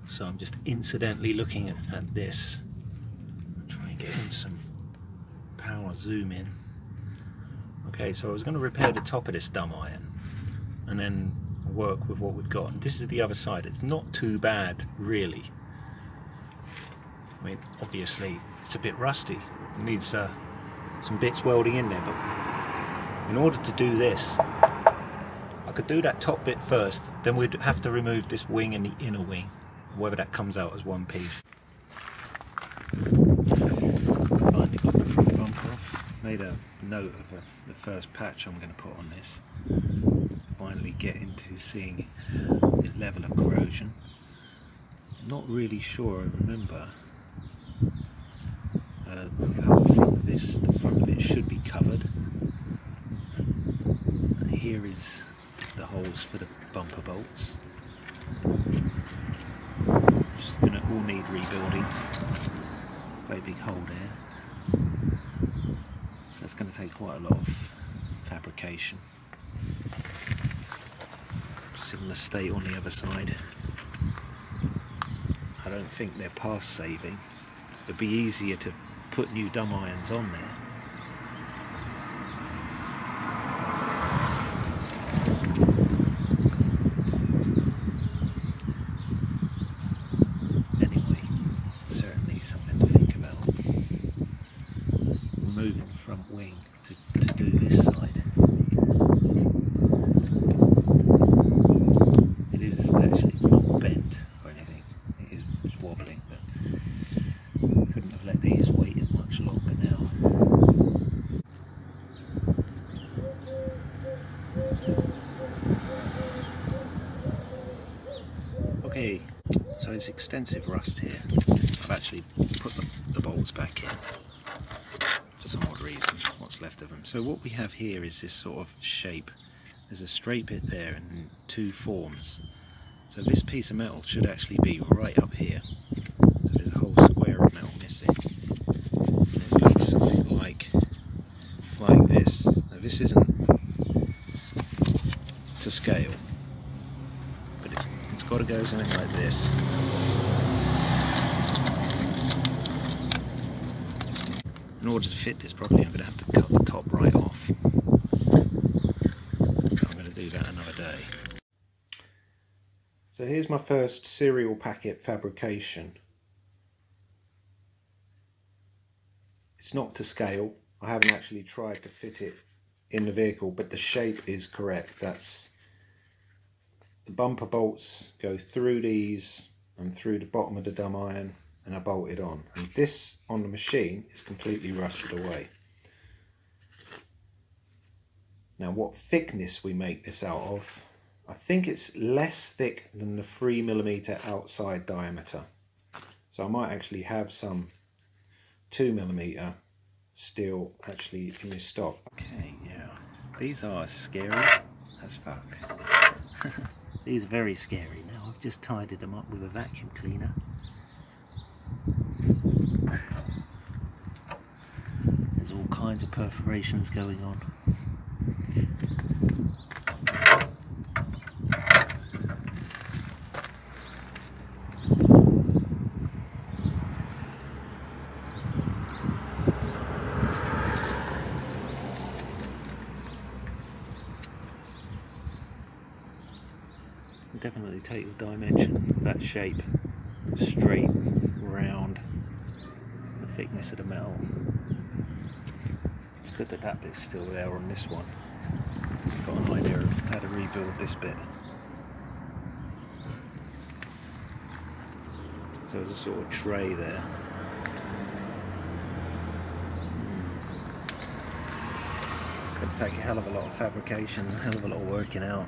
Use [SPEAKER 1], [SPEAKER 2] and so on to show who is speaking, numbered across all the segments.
[SPEAKER 1] So I'm just incidentally looking at this. Try and get in some power zoom in. Okay, so I was going to repair the top of this dumb iron and then work with what we've got. And this is the other side. It's not too bad, really. I mean, obviously, it's a bit rusty. It needs some bits welding in there, but in order to do this, I could do that top bit first, then we'd have to remove this wing and the inner wing, whether that comes out as one piece. Finally got the front bumper off. Made a note of the first patch I'm going to put on this. Finally get into seeing the level of corrosion. Not really sure I remember how the front of it should be covered. And here is the holes for the bumper bolts. Just going to all need rebuilding. Very big hole there. So that's going to take quite a lot of fabrication. Similar state on the other side. I don't think they're past saving. It'd be easier to put new dumb irons on there. Anyway, certainly something to think about. Moving the front wing to do this side. It is actually, it's not bent or anything. It's wobbling, but couldn't have let these wait much longer now. Okay, so it's extensive rust here. I've actually put the bolts back in for some odd reason, what's left of them. So what we have here is this sort of shape. There's a straight bit there and two forms. So this piece of metal should actually be right up here. So there's a whole square of metal missing. And it looks something like this. Now this isn't to scale, but it's got to go something like this. In order to fit this properly, I'm going to have to cut the top right off. I'm going to do that another day. So here's my first serial packet fabrication. It's not to scale. I haven't actually tried to fit it in the vehicle, but the shape is correct. That's the bumper bolts go through these and through the bottom of the dumb iron, and I bolt it on. And this on the machine is completely rusted away. Now, what thickness we make this out of, I think it's less thick than the 3mm outside diameter. So I might actually have some 2mm steel actually in this stock. Okay, yeah, these are scary as fuck. These are very scary. Now I've just tidied them up with a vacuum cleaner. There's all kinds of perforations going on. Definitely take the dimension of that shape, straight, round, the thickness of the metal. It's good that that bit's still there on this one. I've got an idea of how to rebuild this bit. So there's a sort of tray there. It's going to take a hell of a lot of fabrication, a hell of a lot of working out.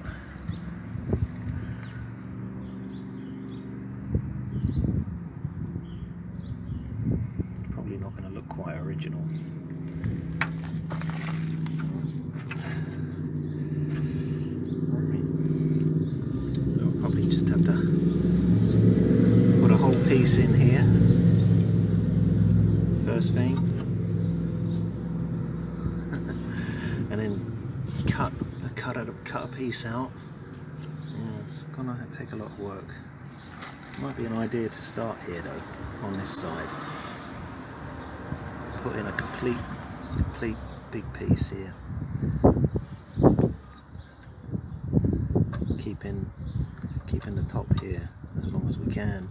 [SPEAKER 1] Not going to look quite original. I'll probably just have to put a whole piece in here first thing, and then cut a piece out. Yeah, it's gonna take a lot of work. Might be an idea to start here though, on this side. Put in a complete big piece here. Keeping the top here as long as we can.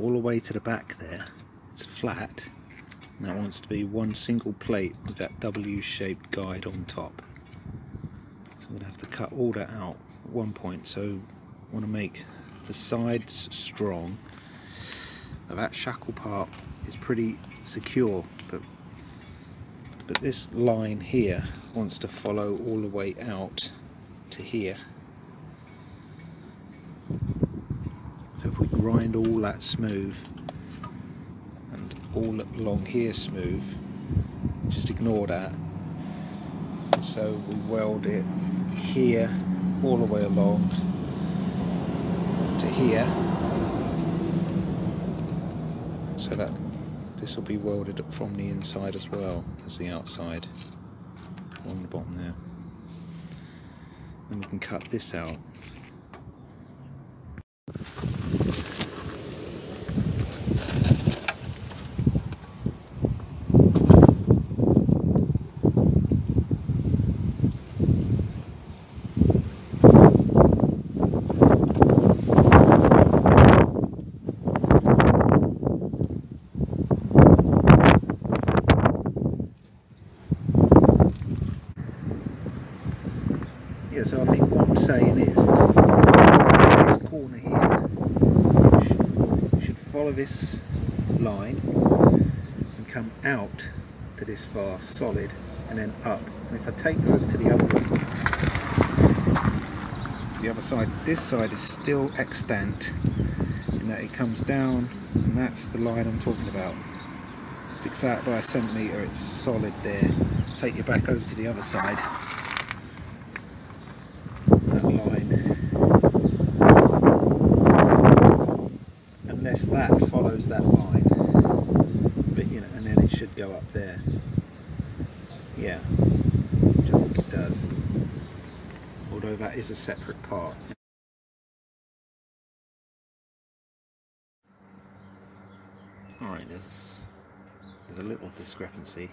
[SPEAKER 1] All the way to the back there, it's flat, and that wants to be one single plate with that W-shaped guide on top. So I'm going to have to cut all that out at one point. So I want to make the sides strong. Now that shackle part is pretty secure, but this line here wants to follow all the way out to here. So if we grind all that smooth and all along here smooth, just ignore that. So we weld it here all the way along to here, so that this will be welded up from the inside as well as the outside on the bottom there. Then we can cut this out. Yeah, so I think what I'm saying is this corner here should follow this line and come out to this far solid and then up. And if I take it over to the other side, this side is still extant in that it comes down, and that's the line I'm talking about. Sticks out by a centimetre, it's solid there. Take it back over to the other side. Unless that follows that line, but you know, and then it should go up there. Yeah, which I think it does, although that is a separate part. Alright, there's a little discrepancy.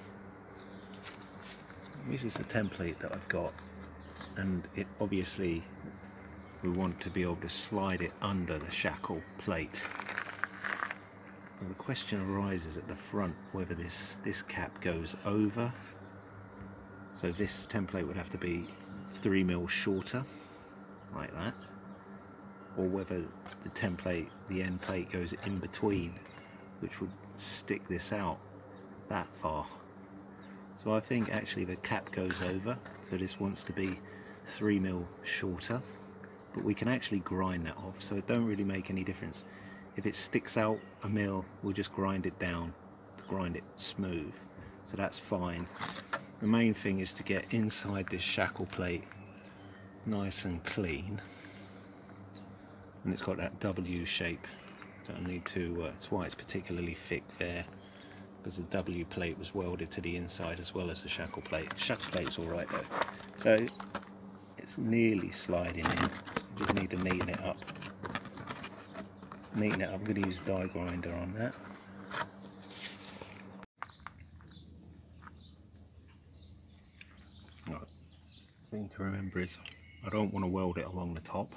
[SPEAKER 1] This is the template that I've got, and it obviously we want to be able to slide it under the shackle plate. Well, the question arises at the front whether this cap goes over, so this template would have to be 3mm shorter, like that, or whether the template, the end plate, goes in between, which would stick this out that far. So I think actually the cap goes over, so this wants to be 3mm shorter, but we can actually grind that off, so it don't really make any difference. If it sticks out a mil, we'll just grind it down to grind it smooth, so that's fine. The main thing is to get inside this shackle plate nice and clean, and it's got that W shape. Don't need to, that's why it's particularly thick there, because the W plate was welded to the inside as well as the shackle plate. The shackle plate's alright though, so it's nearly sliding in. Just need to neaten it up. Neaten it up. I'm going to use die grinder on that. Right. The thing to remember is I don't want to weld it along the top,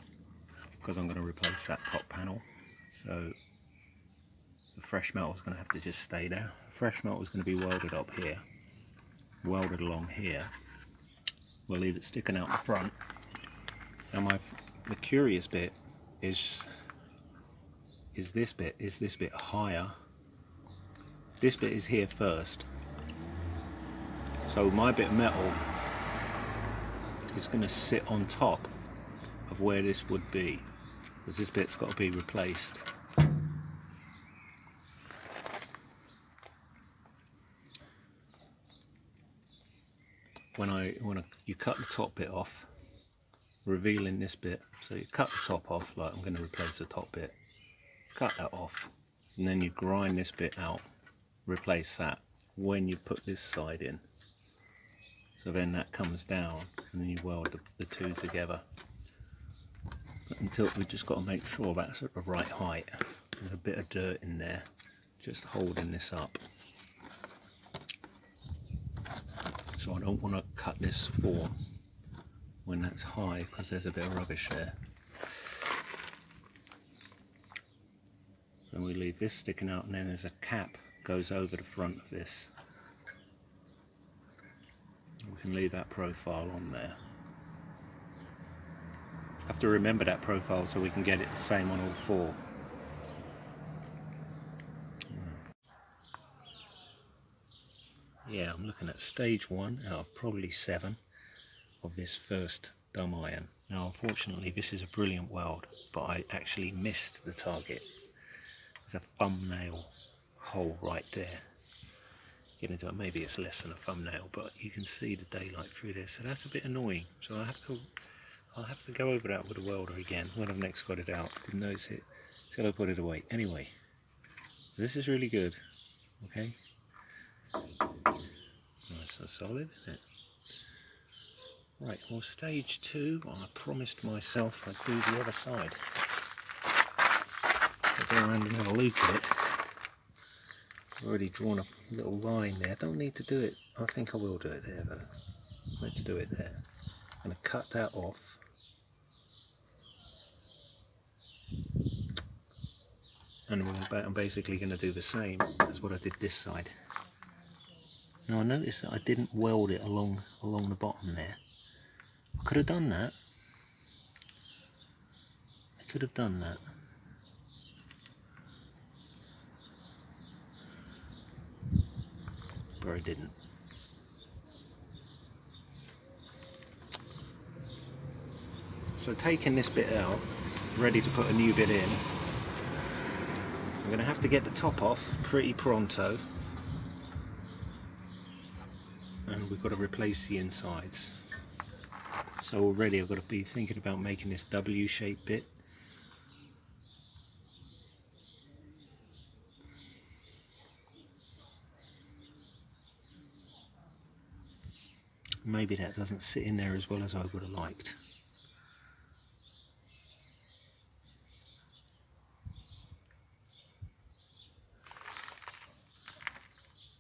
[SPEAKER 1] because I'm going to replace that top panel. So the fresh metal is going to have to just stay there. The fresh metal is going to be welded up here, welded along here. We'll leave it sticking out the front. And the curious bit is this bit. Is this bit higher? This bit is here first. So my bit of metal is going to sit on top of where this would be, because this bit's got to be replaced. you cut the top bit off, revealing this bit. So you cut the top off, like I'm going to replace the top bit, cut that off, and then you grind this bit out, replace that when you put this side in. So then that comes down and then you weld the two together. But until we've just got to make sure that's at the right height. There's a bit of dirt in there just holding this up. So I don't want to cut this form when that's high because there's a bit of rubbish there. So we leave this sticking out, and then there's a cap goes over the front of this. We can leave that profile on there. Have to remember that profile so we can get it the same on all four. Yeah, I'm looking at stage 1 out of probably 7 of this first dumb iron. Now unfortunately this is a brilliant weld, but I actually missed the target. There's a thumbnail hole right there. Get into it, maybe it's less than a thumbnail, but you can see the daylight through there, so that's a bit annoying. So I'll have to go over that with a welder again when I've next got it out. Didn't notice it till I put it away. Anyway, this is really good. Okay. Nice and solid, isn't it? Right, well, stage 2, I promised myself I'd do the other side. I'll go around and have a look at it. I've already drawn a little line there. Don't need to do it. I think I will do it there though. Let's do it there. I'm going to cut that off. And I'm basically going to do the same as what I did this side. Now I noticed that I didn't weld it along the bottom there. I could have done that. I could have done that. But I didn't. So taking this bit out, ready to put a new bit in, I'm going to have to get the top off pretty pronto. And we've got to replace the insides. So already I've got to be thinking about making this W-shaped bit. Maybe that doesn't sit in there as well as I would have liked.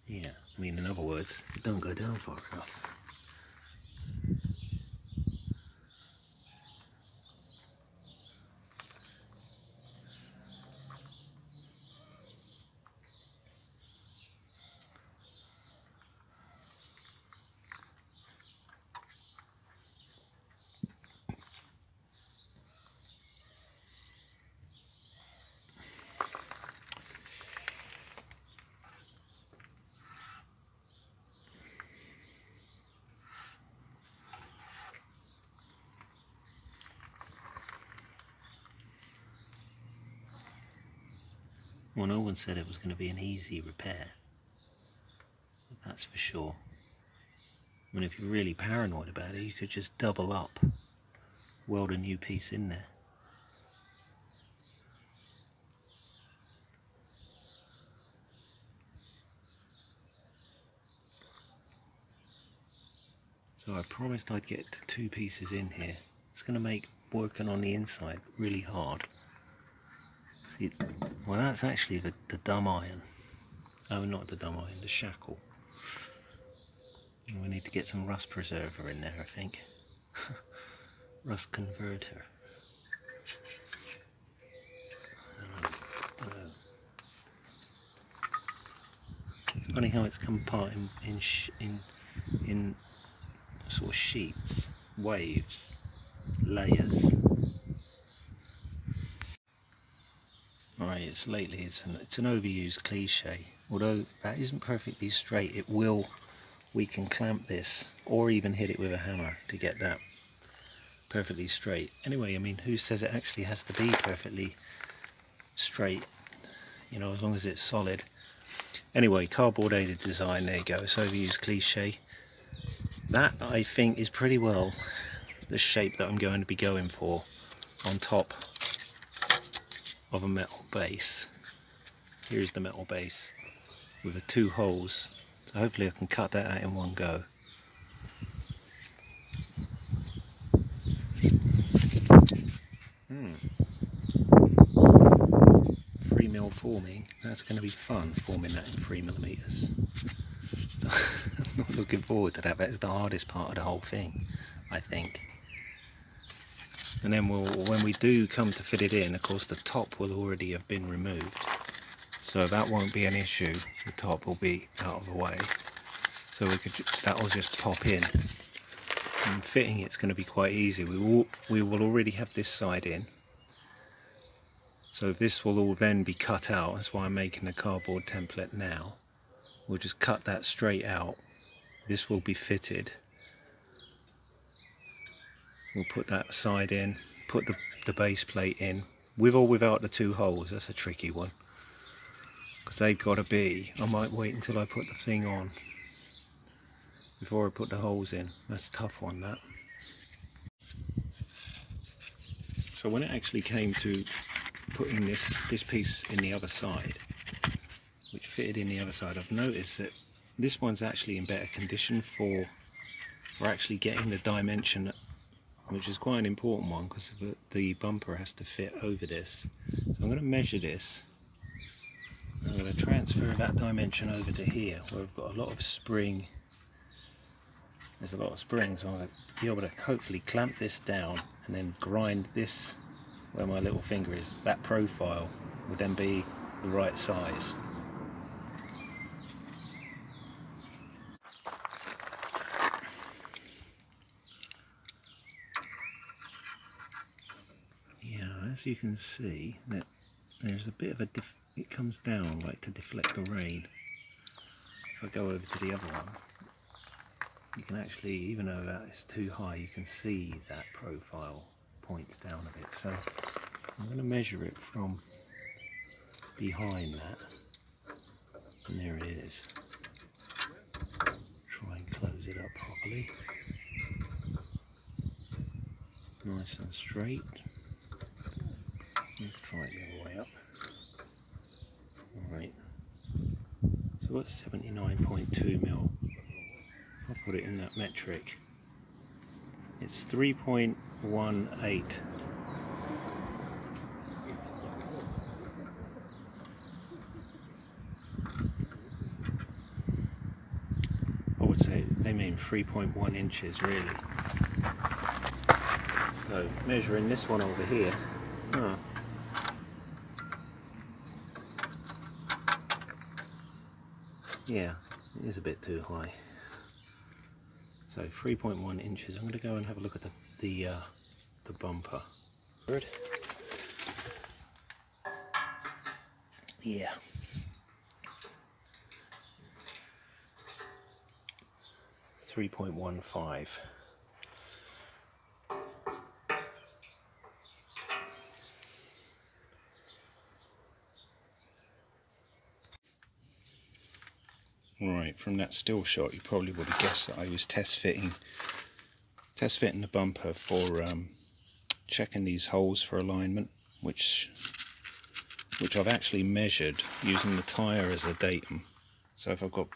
[SPEAKER 1] Yeah, I mean, in other words, it don't go down far enough. Well, no one said it was going to be an easy repair, that's for sure. I mean, if you're really paranoid about it, you could just double up, weld a new piece in there. So I promised I'd get 2 pieces in here. It's going to make working on the inside really hard. See, well, that's actually the dumb iron. Oh, not the dumb iron, the shackle. We need to get some rust preserver in there, I think. Rust converter. It's funny how it's come apart in sort of sheets, waves, layers. Alright, it's an overused cliche. Although that isn't perfectly straight, we can clamp this or even hit it with a hammer to get that perfectly straight. Anyway, I mean, who says it actually has to be perfectly straight? You know, as long as it's solid. Anyway, cardboard aided design, there you go. It's overused cliche. That I think is pretty well the shape that I'm going to be going for on top of a metal base. Here's the metal base with the 2 holes, so hopefully I can cut that out in one go. Hmm. 3mm forming, that's going to be fun, forming that in 3mm. I'm not looking forward to that. That's the hardest part of the whole thing, I think. And then when we do come to fit it in, of course the top will already have been removed, so that won't be an issue. The top will be out of the way, so that will just pop in. And fitting it's going to be quite easy. We will already have this side in, so this will all then be cut out. That's why I'm making the cardboard template now. We'll just cut that straight out. This will be fitted. We'll put that side in, put the base plate in, with or without the 2 holes. That's a tricky one, because they've got to be, I might wait until I put the thing on before I put the holes in. That's a tough one, that. So when it actually came to putting this piece in the other side, which fitted in the other side, I've noticed that this one's actually in better condition for actually getting the dimension, which is quite an important one because the bumper has to fit over this. So I'm going to measure this. I'm going to transfer that dimension over to here where we've got a lot of spring. There's a lot of spring, so I'll be able to hopefully clamp this down and then grind this where my little finger is. That profile would then be the right size. As you can see, that there's a bit of it comes down like to deflect the rain. If I go over to the other one, you can actually, even though that is too high, you can see that profile points down a bit. So I'm going to measure it from behind that, and there it is. Try and close it up properly. Nice and straight. Let's try it the other way up. Alright, so what's 79.2mm? I'll put it in that metric. It's 3.18. I would say they mean 3.1 inches really. So measuring this one over here, yeah, it is a bit too high. So 3.1 inches. I'm going to go and have a look at the bumper. Yeah. .15. Right, from that still shot you probably would have guessed that I was test fitting the bumper for checking these holes for alignment, which I've actually measured using the tyre as a datum. So if I've got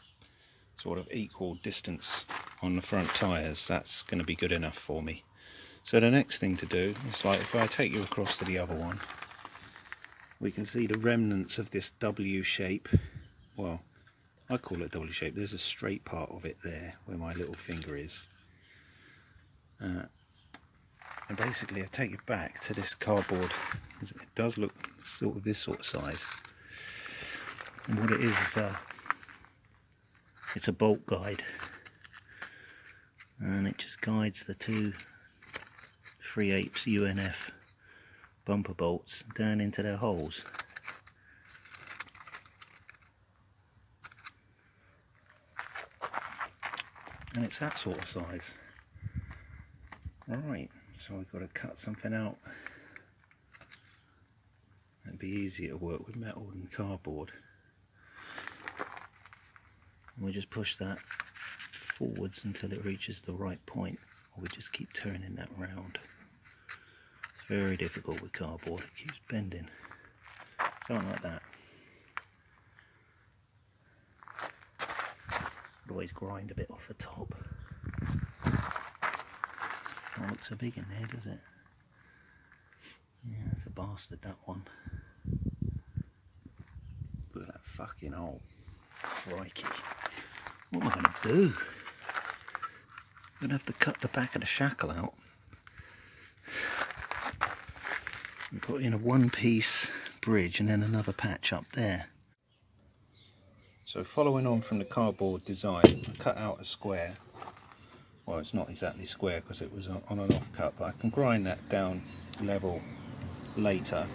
[SPEAKER 1] sort of equal distance on the front tyres, that's going to be good enough for me. So the next thing to do is, like, if I take you across to the other one, we can see the remnants of this W shape. Well, I call it W shape. There's a straight part of it there where my little finger is. And basically I take it back to this cardboard. It does look sort of this sort of size. And what it is it's a bolt guide. And it just guides the two 3/8 UNF bumper bolts down into their holes. And it's that sort of size. Alright, so we've got to cut something out. It'd be easier to work with metal than cardboard. And we just push that forwards until it reaches the right point, or we just keep turning that round. It's very difficult with cardboard, it keeps bending. Something like that. Always grind a bit off the top. Don't look so big in there, does it? Yeah, it's a bastard, that one. Look at that fucking hole. Crikey. What am I going to do? I'm going to have to cut the back of the shackle out and put in a one-piece bridge and then another patch up there. So following on from the cardboard design, I cut out a square. Well, it's not exactly square because it was on and off cut, but I can grind that down level later.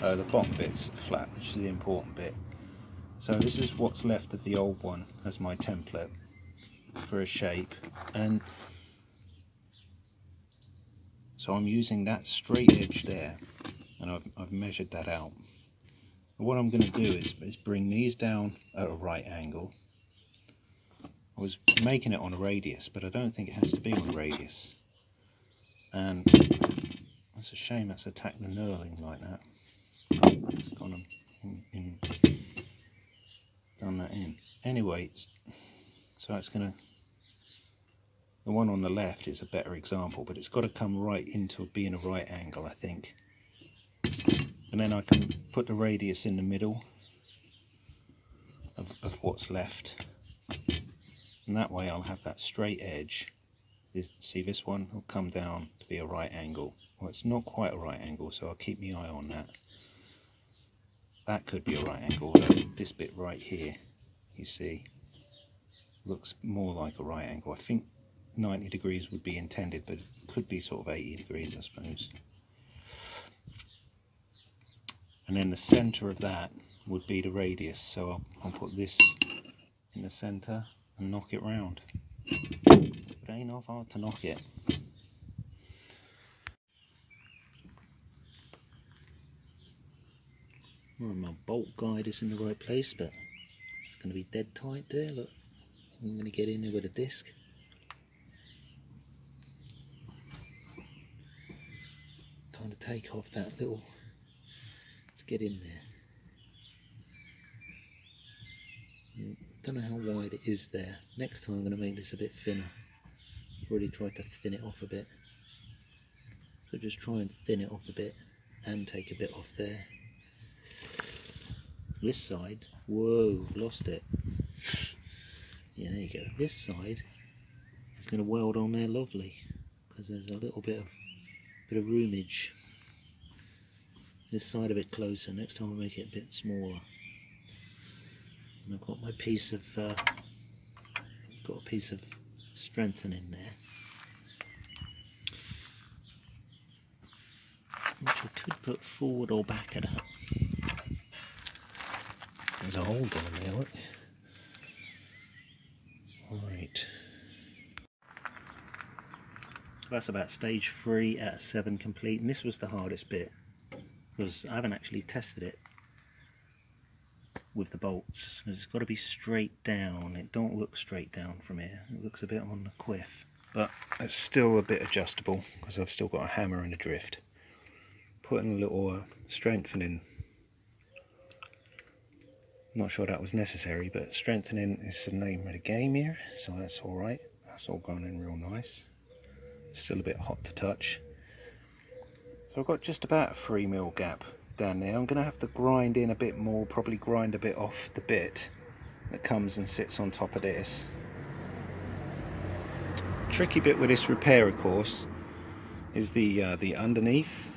[SPEAKER 1] The bottom bit's flat, which is the important bit. So this is what's left of the old one as my template for a shape, and so I'm using that straight edge there, and I've measured that out. And what I'm going to do is bring these down at a right angle. I was making it on a radius, but I don't think it has to be on a radius, and that's a shame that's attacked the knurling like that. It's gone done that in. Anyway, so it's going to, the one on the left is a better example, but it's got to come right into being a right angle, I think. And then I can put the radius in the middle of what's left. And that way I'll have that straight edge. See, this one will come down to be a right angle. Well, it's not quite a right angle, so I'll keep my eye on that. That could be a right angle, although this bit right here, you see, looks more like a right angle. I think 90 degrees would be intended, but it could be sort of 80 degrees, I suppose. And then the centre of that would be the radius, so I'll put this in the centre and knock it round. It ain't half hard to knock it. Well, my bolt guide is in the right place, but it's going to be dead tight there. Look, I'm going to get in there with a disc. Kind of take off that little, to get in there. Don't know how wide it is there. Next time I'm going to make this a bit thinner. I've already tried to thin it off a bit. So just try and thin it off a bit and take a bit off there. This side, whoa, lost it. Yeah, there you go. This side is going to weld on there lovely because there's a little bit of roomage. This side a bit closer. Next time I'll make it a bit smaller. And I've got my piece of strengthening there, which I could put forward or back of that. There's a hole down there, look. Right. That's about stage 3 out of 7 complete, and this was the hardest bit because I haven't actually tested it with the bolts. It's got to be straight down. It don't look straight down from here. It looks a bit on the quiff, but it's still a bit adjustable because I've still got a hammer and a drift. Putting a little strengthening. Not sure that was necessary, but strengthening is the name of the game here, so that's alright. That's all going in real nice. It's still a bit hot to touch. So I've got just about a 3mm gap down there. I'm going to have to grind in a bit more, probably grind a bit off the bit that comes and sits on top of this. Tricky bit with this repair, of course, is the underneath.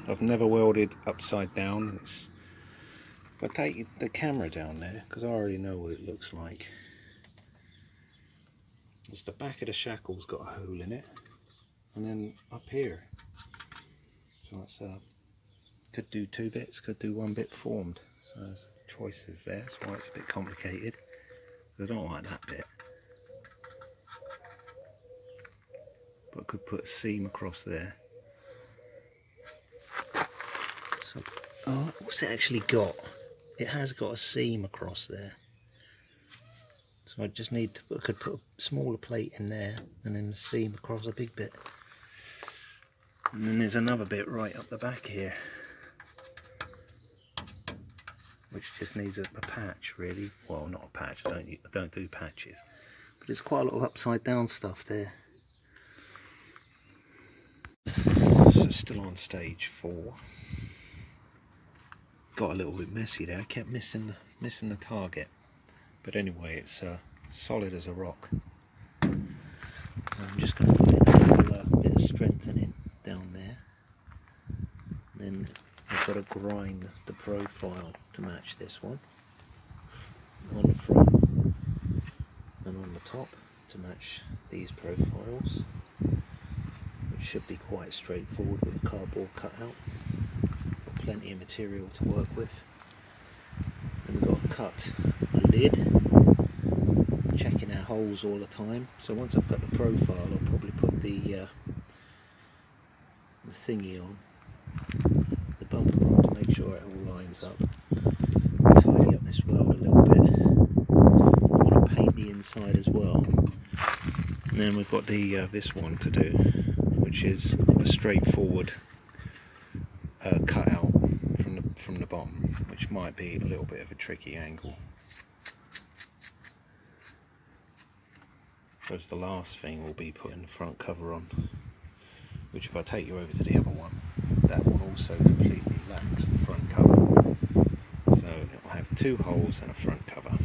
[SPEAKER 1] I've never welded upside down. If I take the camera down there, because I already know what it looks like, it's the back of the shackle's got a hole in it, and then up here. So that's could do 2 bits, could do 1 bit formed. So there's choices there. That's why it's a bit complicated. I don't like that bit. But I could put a seam across there. So, what's it actually got? It has got a seam across there. So I just need to, I could put a smaller plate in there and then the seam across a big bit. And then there's another bit right up the back here, which just needs a patch really. Well, not a patch, I don't do patches. But there's quite a lot of upside down stuff there. So still on stage 4. Got a little bit messy there, I kept missing the target. But anyway, it's solid as a rock. So I'm just going to put in a little bit of strengthening down there. Then I've got to grind the profile to match this one on the front and on the top to match these profiles, which should be quite straightforward with a cardboard cutout. Got plenty of material to work with. And we've got to cut a lid, checking our holes all the time. So once I've got the profile, I'll probably put the thingy on, the bumper on, to make sure it all lines up. Tidy up this weld a little bit. I want to paint the inside as well. And then we've got the this one to do, which is a straightforward cutout from the bottom, which might be a little bit of a tricky angle. Whereas the last thing will be putting the front cover on, which if I take you over to the other one, that will also completely lax the front cover. So it will have 2 holes and a front cover,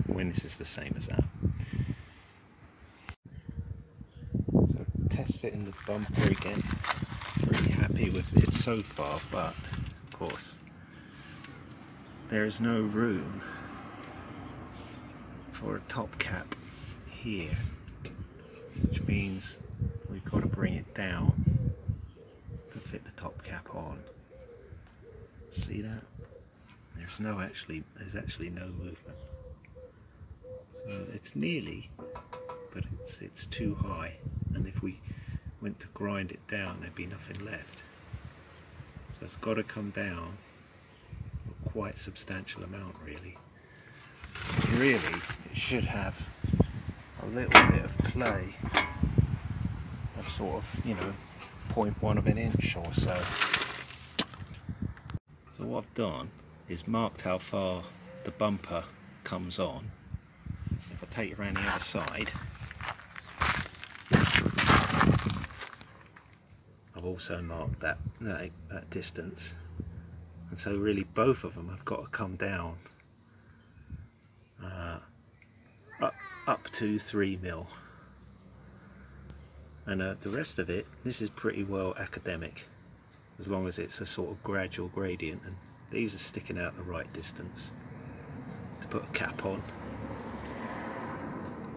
[SPEAKER 1] when this is the same as that. So test fitting the bumper again. Pretty happy with it so far, but of course there is no room for a top cap here, which means we've got to bring it down to fit the top cap on. See that? There's actually no movement. So it's nearly, but it's too high, and if we went to grind it down, there'd be nothing left. So it's got to come down a quite substantial amount really. Really, it should have a little bit of play of sort of, you know, 0.1 of an inch or so. So what I've done is marked how far the bumper comes on. If I take it around the other side, I've also marked that distance, and so really both of them have got to come down up to 3mm, and the rest of it, this is pretty well academic, as long as it's a sort of gradual gradient, and these are sticking out the right distance to put a cap on.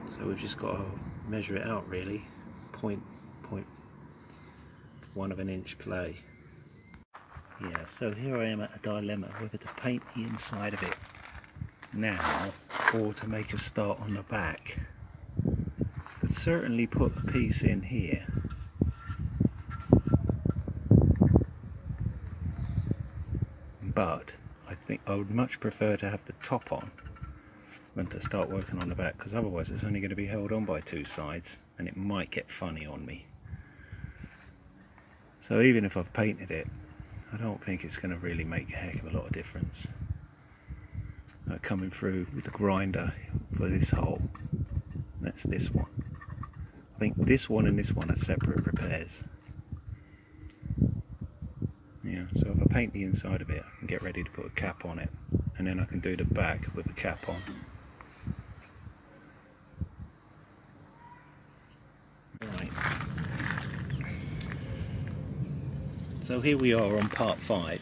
[SPEAKER 1] So we've just got to measure it out really, 0.1 of an inch play. Yeah, so here I am at a dilemma whether to paint the inside of it now or to make a start on the back. Could certainly put a piece in here, but I think I would much prefer to have the top on than to start working on the back, because otherwise it's only going to be held on by 2 sides and it might get funny on me. So even if I've painted it, I don't think it's going to really make a heck of a lot of difference. Coming through with the grinder for this hole, that's this one. I think this one and this one are separate repairs. Yeah, so if I paint the inside of it, I can get ready to put a cap on it, and then I can do the back with the cap on. Right. So here we are on part 5.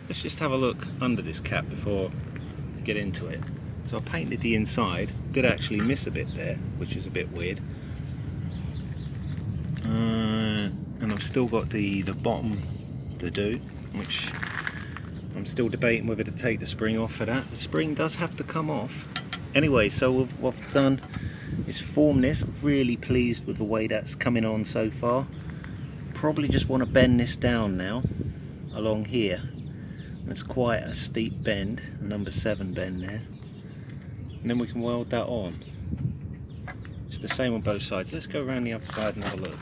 [SPEAKER 1] Let's just have a look under this cap before I get into it. So I painted the inside, did actually miss a bit there, which is a bit weird. And I've still got the bottom to do, which I'm still debating whether to take the spring off for that. The spring does have to come off. Anyway, so what I've done is form this. I'm really pleased with the way that's coming on so far. Probably just want to bend this down now along here. It's quite a steep bend, a number 7 bend there. and then we can weld that on. It's the same on both sides. Let's go around the other side and have a look.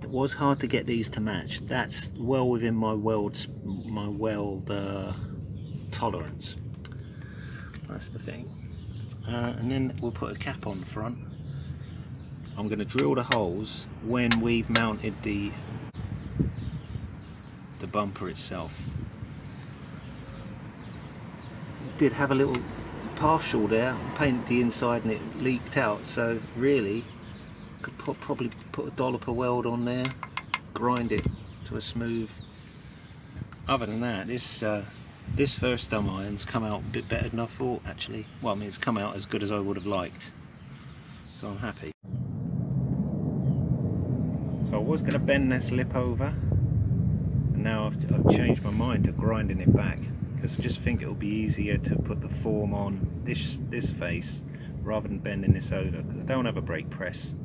[SPEAKER 1] It was hard to get these to match. That's well within my weld tolerance. That's the thing. And then we'll put a cap on the front. I'm going to drill the holes when we've mounted the bumper itself. Did have a little partial there. I painted the inside and it leaked out, so really could probably put a dollop of weld on there, grind it to a smooth. Other than that, this first dumb iron's come out a bit better than I thought, actually. Well, I mean, it's come out as good as I would have liked, so I'm happy. So I was going to bend this lip over, and now I've changed my mind to grinding it back, because I just think it'll be easier to put the form on this face rather than bending this over, because I don't have a brake press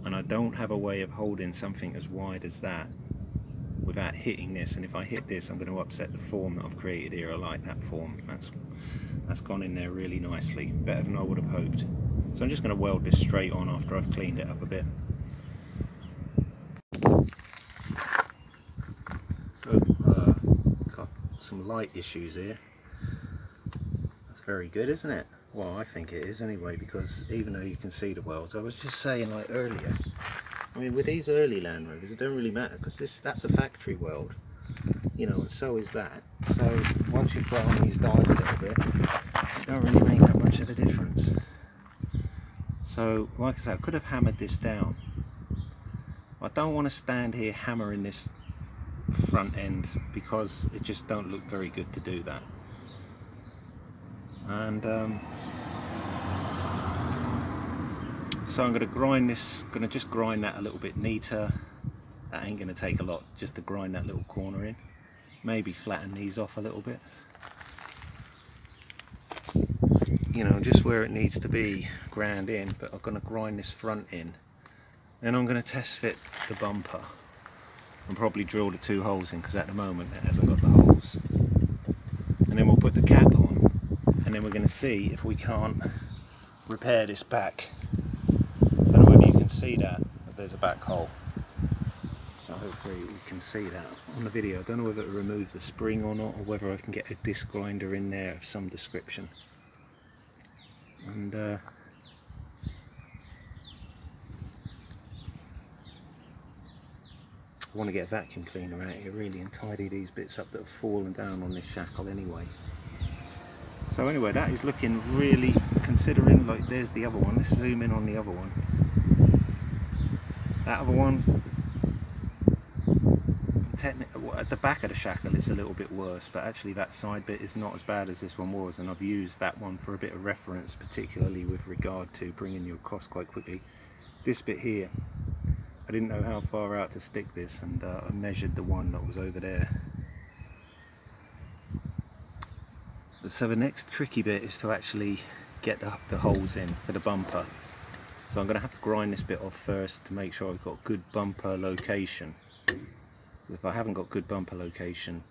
[SPEAKER 1] and I don't have a way of holding something as wide as that without hitting this, and if I hit this I'm going to upset the form that I've created here. I like that form. That's gone in there really nicely, better than I would have hoped. So I'm just going to weld this straight on after I've cleaned it up a bit. So got some light issues here. That's very good, isn't it? Well, I think it is anyway, because even though you can see the welds, I was just saying like earlier, I mean with these early Land Rovers it don't really matter, because that's a factory weld, you know, and so is that. So once you've got on these dies a little bit, it don't really make that much of a difference. So like I said, I could have hammered this down. I don't want to stand here hammering this front end, because it just don't look very good to do that. And so I'm going to grind this, going to just grind that a little bit neater. That ain't going to take a lot, just to grind that little corner in. Maybe flatten these off a little bit, you know, just where it needs to be ground in. But I'm going to grind this front in. Then I'm going to test fit the bumper and probably drill the 2 holes in, because at the moment it hasn't got the holes. And then we'll put the cap on, and then we're going to see if we can't repair this back. I don't know whether you can see that, but there's a back hole. So hopefully you can see that on the video. I don't know whether it removes the spring or not, or whether I can get a disc grinder in there of some description. And I want to get a vacuum cleaner out here really and tidy these bits up that have fallen down on this shackle anyway. So anyway, that is looking really, considering, like, there's the other one. Let's zoom in on the other one. That other one, at the back of the shackle it's a little bit worse, but actually that side bit is not as bad as this one was, and I've used that one for a bit of reference, particularly with regard to bringing you across quite quickly. This bit here, I didn't know how far out to stick this, and I measured the one that was over there. So the next tricky bit is to actually get the holes in for the bumper. So I'm going to have to grind this bit off first to make sure I've got good bumper location. If I haven't got good bumper location,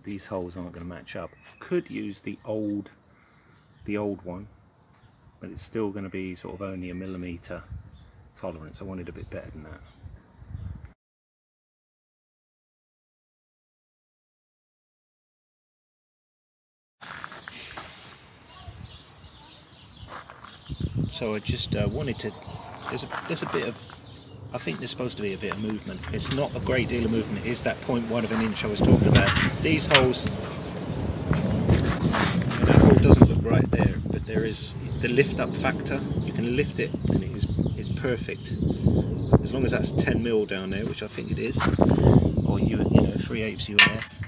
[SPEAKER 1] these holes aren't going to match up. Could use the old one, but it's still going to be sort of only a millimetre tolerance. I wanted a bit better than that. So I just wanted to, there's a bit of, I think there's supposed to be a bit of movement. It's not a great deal of movement. It is that 0.1 of an inch I was talking about. These holes, that hole doesn't look right there, but there is the lift up factor. You can lift it and it's perfect. As long as that's 10 mil down there, which I think it is, or you know 3/8 UNF.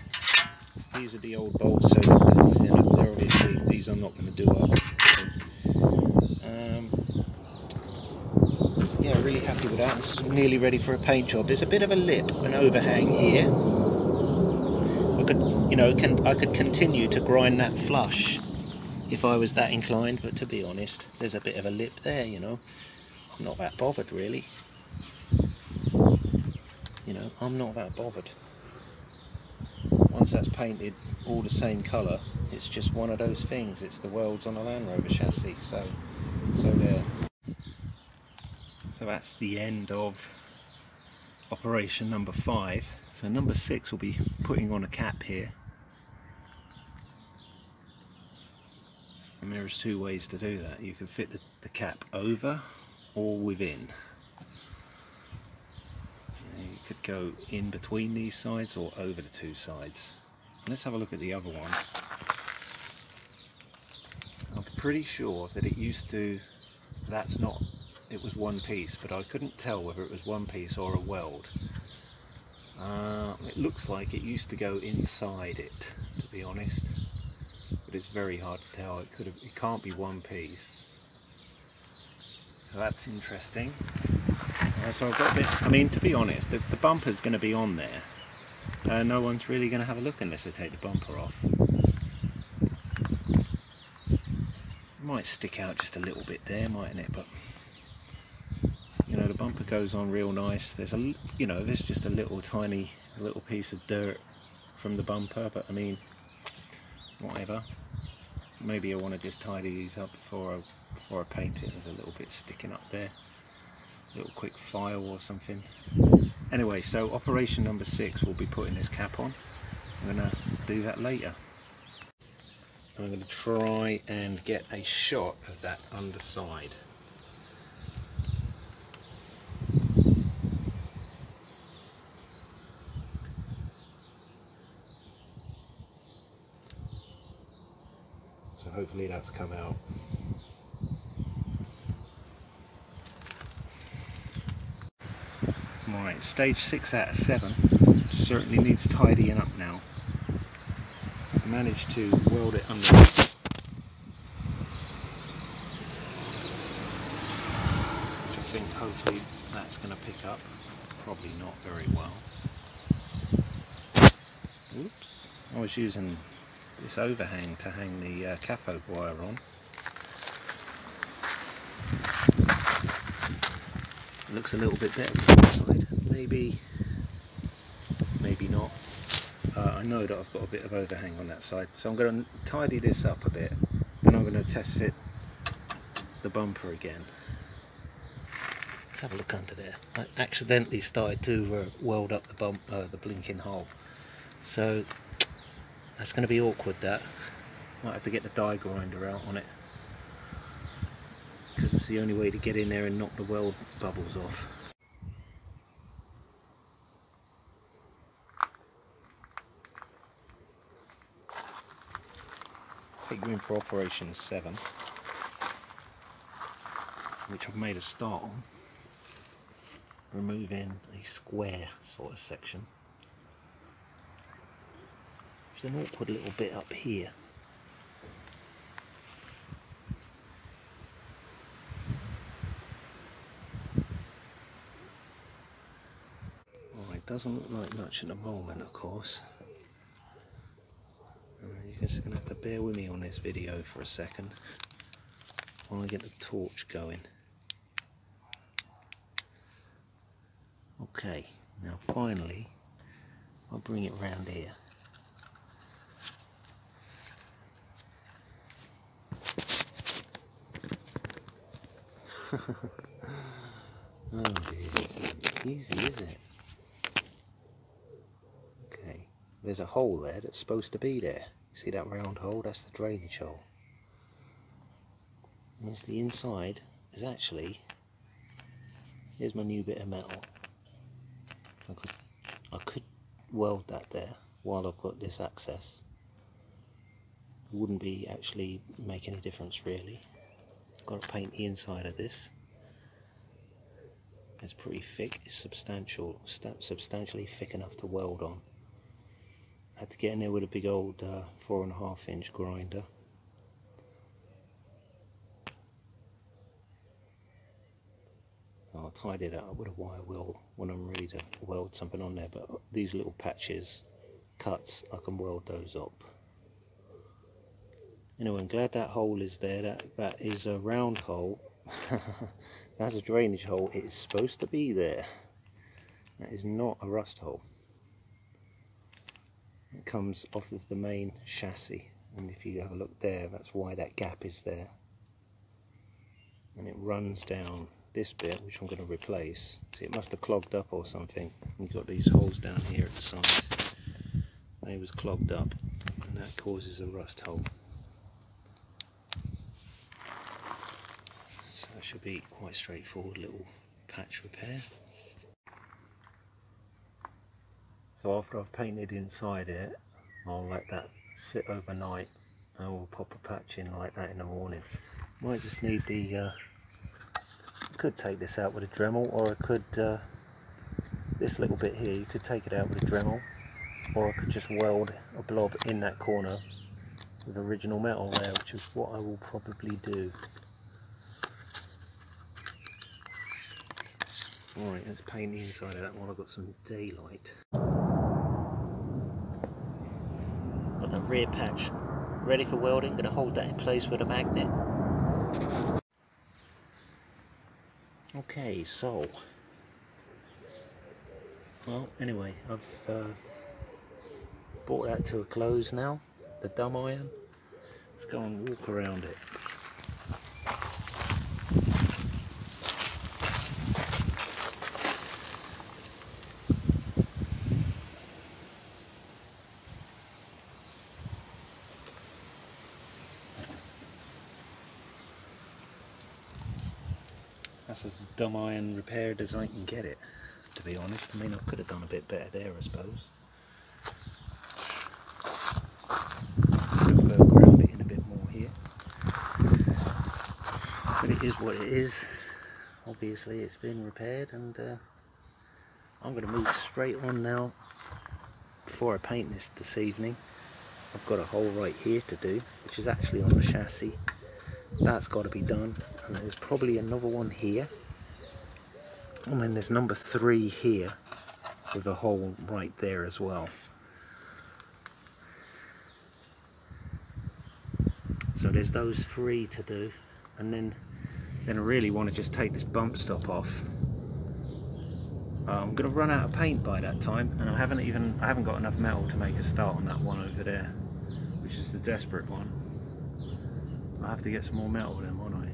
[SPEAKER 1] These are the old bolts, so they're obviously, these are not going to do up. Yeah, really happy with that. It's nearly ready for a paint job. There's a bit of a lip, an overhang here. I could, I could continue to grind that flush if I was that inclined, but to be honest, there's a bit of a lip there, I'm not that bothered really. I'm not that bothered. once that's painted all the same colour, it's just one of those things. It's the welds on a Land Rover chassis. So there. So that's the end of operation number 5. So number 6 will be putting on a cap here. And there's 2 ways to do that. You can fit the cap over or within. You could go in between these sides or over the 2 sides. Let's have a look at the other one. I'm pretty sure that it used to, it was one piece, but I couldn't tell whether it was one piece or a weld. It looks like it used to go inside it, to be honest, but it's very hard to tell. It can't be one piece, so that's interesting. So I've got a bit, I mean, to be honest, the bumper's going to be on there. No one's really going to have a look unless they take the bumper off. It might stick out just a little bit there, mightn't it? But you know, the bumper goes on real nice. There's there's just a little piece of dirt from the bumper, but I mean, whatever. Maybe I want to just tidy these up before I paint it. There's a little bit sticking up there. Little quick file or something. Anyway, so operation number 6 will be putting this cap on. I'm going to do that later. I'm going to try and get a shot of that underside. So hopefully that's come out. Right, stage 6 out of 7. Certainly needs tidying up now. I managed to weld it underneath, which I think hopefully that's going to pick up. Probably not very well. Oops, I was using this overhang to hang the cathode wire on. It looks a little bit better from the side. Maybe not. I know that I've got a bit of overhang on that side, so I'm going to tidy this up a bit. Then I'm going to test fit the bumper again. Let's have a look under there. I accidentally started to weld up the blinking hole, so that's going to be awkward. That might have to get the die grinder out on it, because it's the only way to get in there and knock the weld bubbles off. Take you in for operation 7, which I've made a start on, removing a square sort of section. There's an awkward little bit up here. It doesn't look like much at the moment, of course. You're just going to have to bear with me on this video for a second while I get the torch going. Okay, now finally I'll bring it round here. Oh dear, it's not easy, is it? Okay, there's a hole there that's supposed to be there. See that round hole? That's the drainage hole. And it's the inside is actually, here's my new bit of metal. I could weld that there while I've got this access. It wouldn't be actually make any difference really. I've got to paint the inside of this. It's pretty thick, it's substantially thick enough to weld on. I had to get in there with a big old 4.5 inch grinder. I'll tidy that up with a wire wheel when I'm ready to weld something on there, but these little patches, cuts, I can weld those up. Anyway, I'm glad that hole is there. That is a round hole. That's a drainage hole. It is supposed to be there. That is not a rust hole. It comes off of the main chassis, and if you have a look there, that's why that gap is there. And it runs down this bit, which I'm going to replace. See, it must have clogged up or something. You've got these holes down here at the side. They was clogged up, and that causes a rust hole. So that should be quite straightforward little patch repair. So after I've painted inside it, I'll let that sit overnight, and we'll pop a patch in like that in the morning. Might just need the I could take this out with a Dremel, or I could this little bit here, you could take it out with a Dremel, or I could just weld a blob in that corner with original metal there, which is what I will probably do. Alright, let's paint the inside of that one. I've got some daylight. Got the rear patch ready for welding. Going to hold that in place with a magnet. Okay, so, well, anyway, I've brought that to a close now, the dumb iron. Let's go and walk around it. That's as dumb iron repaired as I can get it, to be honest. I mean, I could have done a bit better there, I suppose. I'll ground it in a bit more here. But it is what it is. Obviously it's been repaired, and I'm going to move straight on now. Before I paint this evening, I've got a hole right here to do, which is actually on the chassis. That's got to be done, and there's probably another one here. I mean, there's number 3 here with a hole right there as well. So there's those 3 to do, and then I really want to just take this bump stop off. I'm going to run out of paint by that time, and I haven't got enough metal to make a start on that one over there, which is the desperate one. I have to get some more metal then, won't I?